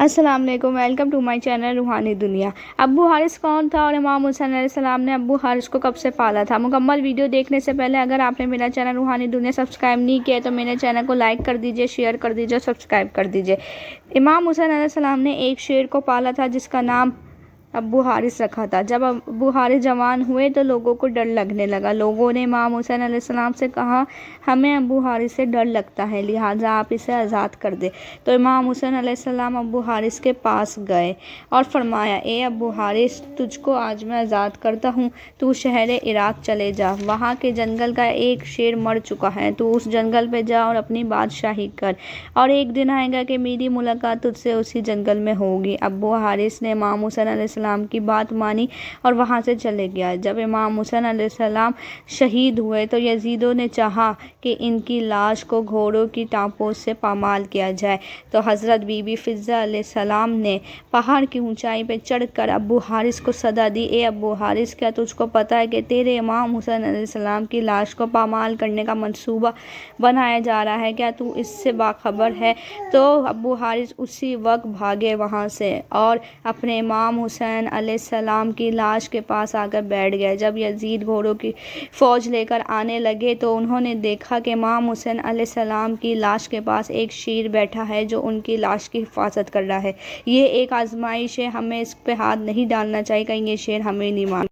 अस्सलाम वालेकुम, welcome to my channel रूहानी दुनिया। अबू हारिस कौन था और इमाम हुसैन अलैहिस्सलाम ने अबू हारिस को कब से पाला था? मुकम्मल वीडियो देखने से पहले अगर आपने मेरा चैनल रूहानी दुनिया सब्सक्राइब नहीं किया तो मेरे चैनल को लाइक कर दीजिए, शेयर कर दीजिए, सब्सक्राइब कर दीजिए। इमाम हुसैन अलैहिस्सलाम ने एक शेर को पाला था जिसका नाम अबू हारिस रखा था। जब अबू हारिस जवान हुए तो लोगों को डर लगने लगा। लोगों ने इमाम हुसैन अलैहिस्सलाम से कहा, हमें अबू हारिस से डर लगता है, लिहाजा आप इसे आज़ाद कर दे। तो इमाम हुसैन अलैहिस्सलाम अबू हारिस के पास गए और फरमाया, ए अबू हारिस, तुझको आज मैं आज़ाद करता हूँ। तू शहर इराक़ चले जा, वहाँ के जंगल का एक शेर मर चुका है। तू उस जंगल पे जा और अपनी बादशाही कर, और एक दिन आएगा कि मेरी मुलाकात तुझसे उसी जंगल में होगी। अबू हारिस ने इमाम हुसैन अलैहिस्सलाम की बात मानी और वहाँ से चले गया। जब इमाम हुसैन अलैहिस्सलाम शहीद हुए तो यजीदों ने चाहा कि इनकी लाश को घोड़ों की टापों से पामाल किया जाए। तो हज़रत बीबी फिज़ा अलैहिस्सलाम ने पहाड़ की ऊंचाई पर चढ़कर अबू हारिस को सदा दी, ए अबू हारिस, क्या तुझको पता है कि तेरे इमाम हुसैन अलैहिस्सलाम की लाश को पामाल करने का मंसूबा बनाया जा रहा है? क्या तू इससे बाखबर है? तो अबू हारिस उसी वक्त भागे वहाँ से और अपने इमाम हुसैन अलैहिस्सलाम की लाश के पास आकर बैठ गए। जब यजीद घोड़ों की फ़ौज लेकर आने लगे तो उन्होंने देखा कि इमाम हुसैन अलैहिस्सलाम की लाश के पास एक शेर बैठा है जो उनकी लाश की हिफाजत कर रहा है। ये एक आजमाइश है, हमें इस पे हाथ नहीं डालना चाहिए, कहीं ये शेर हमें नहीं मार